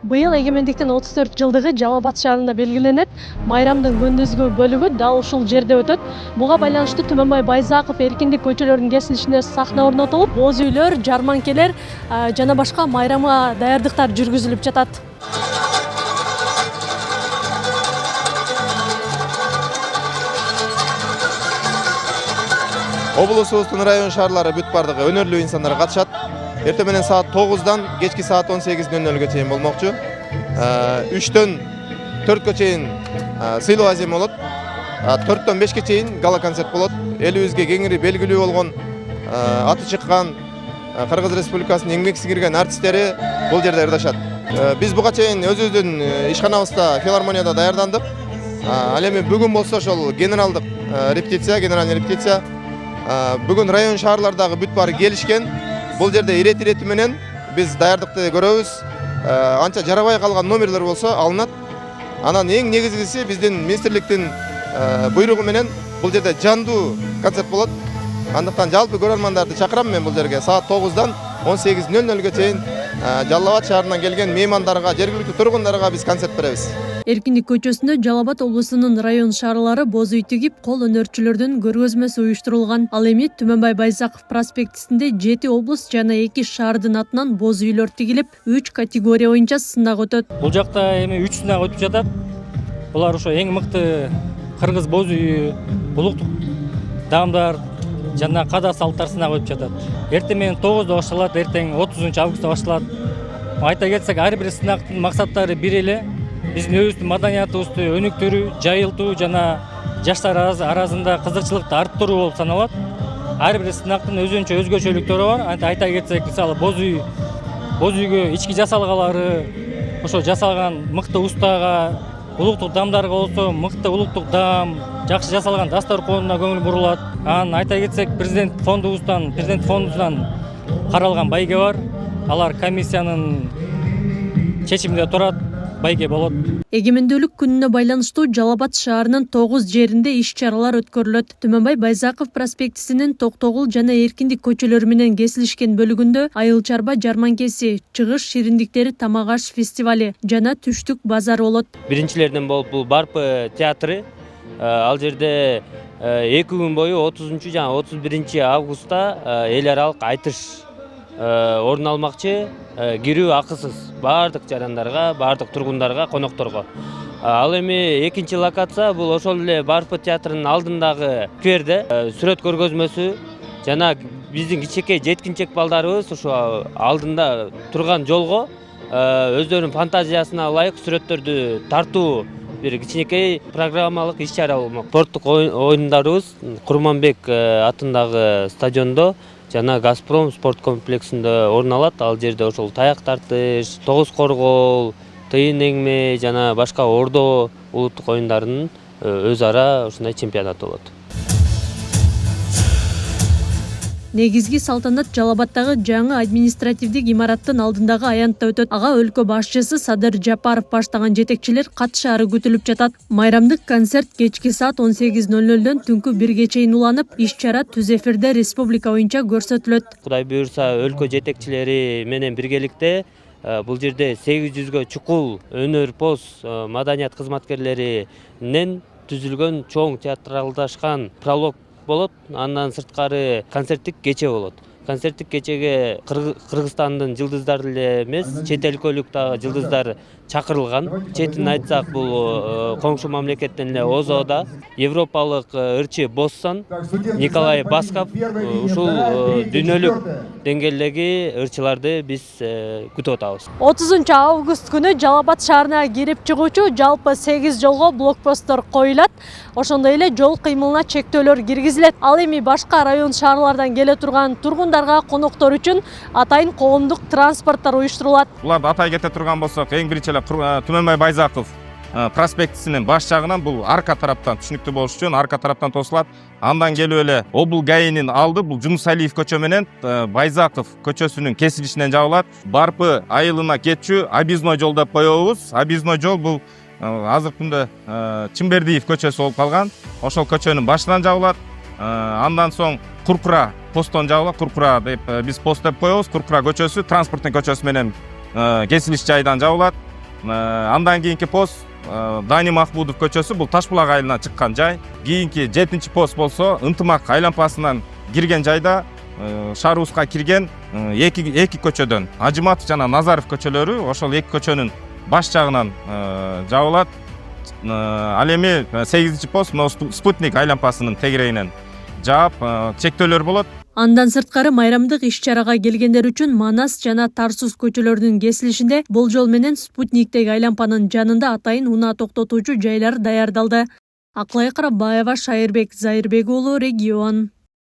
Быйыл эгемендиктин 34 жылдыгы Жалал Абад шаарында белгиленет. Майрамдын күндүзгү бөлүгү дал ушул жерде өтөт. Буга байланыштуу Түмөнбай Байзаков эркиндик көчөлөрүнүн кесилишине сахна орнотулуп, боз үйлөр, жарманкелер жана башка майрамга даярдыктар жүргүзүлүп жатат. Облусубуздун район шаарлары бүт бардыгы өнөрлүү инсандар катышат. Эртең менен саат 9-дан кечки саат 18:00-га чейин болмокчу. 3-төн 4-кө чейин сыйлоо азем болот. 4-төн 5-ке чейин гала концерт болот. Элибизге кеңири белгилүү болгон аты чыккан Кыргыз Республикасынын эмгек сиңирген артисттери бул жерде ырдашат. Биз буга чейин өзүбүздүн ишканабызда филармонияда даярдандык. Ал эми бүгүн болсо ошол генеральный репетиция. Бүгүн район шаарлардагы бүт баары келишкен. Бул жерде ирети менен биз даярдыкты көрөбүз. Анча жарабай калган номерлер болсо алынат. Анан эң негизгиси биздин министрликтин буйругу менен бул жерде жандуу концерт болот. Андыктан жалпы көрөрмандарды чакырам мен бул жерге саат 9-дан 18:00-га чейин Жалал Абад шаарынан келген меймандарга, жергиликтүү тургундарга биз концерт беребиз. Эркиндик көчөсүндө Жалал Абад облусунун район шаарлары боз үй тигип, кол өнөрчүлөрдүн көргөзмөсү уюштурулган. Ал эми Түмөнбай Байзаков проспектисинде 7 облус жана 2 шаардын атынан боз үйлөр тигилип, 3 категория боюнча сынак өтөт. Бул жакта эми 3 сынак өтүп жатат. Булар ошо эң мыкты кыргыз боз үйү, улуттук даамдар жана када салттар сынагы өтүп жатат. Эртең менен 9-да башталат, эртең 30-августта башталат. Айта кетсек, ар бир сынактын максаттары бир эле. Биздин өзүбүздүн маданиятыбызды өнүктүрүү, жайылтуу жана жаштар арасында кызыкчылыкты арттыруу болуп саналат. Ар бир сынактын өзгөчөлүктөрү бар. Айта кетсек, мисалы боз үйгө ички жасалгалары, ошо жасалган мыкты устага, улуттук даамдарга болсо мыкты улуттук даам, жакшы жасалган дасторконуна көңүл бурулат. Анан айта кетсек, президент фондубуздан каралган байге бар. Алар комиссиянын чечиминде турат. Байге болот. Эгемендүүлүк күнүнө байланыштуу Жалал Абад шаарынын 9 жеринде иш-чаралар өткөрүлөт. Түмөнбай Байзаков проспектисинин Токтогул жана Эркиндик көчөлөрү менен кесилишкен бөлүгүндө айыл чарба жарманкеси, чыгыш шириндиктери тамак аш фестивали жана түштүк базар болот. Биринчилерден болуп бул Барпы театры. Ал жерде 2 күн бою 30 жана 31 августта эл аралык айтыш орун алмакчы. Кирүү акысыз баардык жарандарга, баардык тургундарга, конокторго. Ал эми экинчи локация бул ошол эле Барпы театрынын алдындагы скверде сүрөт көргөзмөсү жана биздин кичинекей жеткинчек балдарыбыз ошо алдында турган жолго өздөрүнүн фантазиясына ылайык сүрөттөрдү тартуу бир кичинекей программалык иш-чара болмок. Спорттук оюндарыбыз Курманбек атындагы стадиондо жана Газпром спорт комплексинде орун алат. Ал жерде ошол таяк тартыш, тогуз коргол, тыйын эңме жана башка ордо улуттук оюндарынын өз ара ушундай чемпионаты болот. Негизги салтанат Жалал Абадтагы жаңы административдик имараттын алдындагы аянтта өтөт. Ага өлкө башчысы Садыр Жапаров баштаган жетекчилер катышаары күтүлүп жатат. Майрамдык концерт кечки саат 18:00-дөн түнкү 1-ге чейин уланып, иш-чара түз эфирде республика боюнча көрсөтүлөт. Кудай буйрса, өлкө жетекчилери менен биргеликте бул жерде 800гө чукул өнөр маданият кызматкерлеринен түзүлгөн чоң театралдашкан пролог болот. Андан сырткары концерттик кече болот. Концерттик кечеге Кыргызстандын жылдыздары эле эмес, чет өлкөлүк дагы жылдыздар чакырылган. Четин айтсак, бул коңшу мамлекеттен эле ОЗОда европалык ырчы Боссон, Николай Басков ушул дүйнөлүк деңгээлдеги ырчыларды биз күтүп атабыз. 30 август күнү Жалал Абад шаарына кирип чыгуучу жалпы 8 жолго блокпосттор коюлат. Ошондой эле жол кыймылына чектөөлөр киргизилет. Ал эми башка район шаарлардан келе турган тургундарга, коноктор үчүн атайын коомдук транспорттор уюштурулат. Буларды атай кете турган болсок, эң биринчи эле Түмөнбай Байзаков проспектисинин баш жагынан бул арка тараптан түшүнүктүү болуш үчүн арка тараптан тосулат. Андан келип эле Обул ГАИнин алды бул Жунусалиев көчө менен Байзаков көчөсүнүн кесилишинен жабылат. Барпы айылына кетчү объездной жол деп коебуз. Объездной жол бул азыркы күндө Чымбердиев көчөсү болуп калган. Ошол көчөнүн башынан жабылат. Андан соң Куркура посттон жабылат. Куркура деп биз пост деп коебуз. Куркура көчөсү транспорттун көчөсү менен кесилиш жайдан жабылат. Андан кийинки пост Дани Махмудов көчөсү, бул Ташбулак айылынан чыккан жай. Кийинки 7-чи пост болсо Ынтымак айлампасынан кирген жайда шаарыбызга кирген эки көчөдөн Ажыматов жана Назаров көчөлөрү ошол эки көчөнүн баш жагынан жабылат. Ал эми 8-чи пост Спутник айлампасынын тегерегинен жаап чектөөлөр болот. Андан сырткары майрамдык иш-чарага келгендер үчүн Манас жана Тарсус көчөлөрүнүн кесилишинде болжол менен Спутниктеги айлампанын жанында атайын унаа токтотуучу жайлар даярдалды. Акылай Карабаева, Шайырбек Зайырбек уулу, Регион.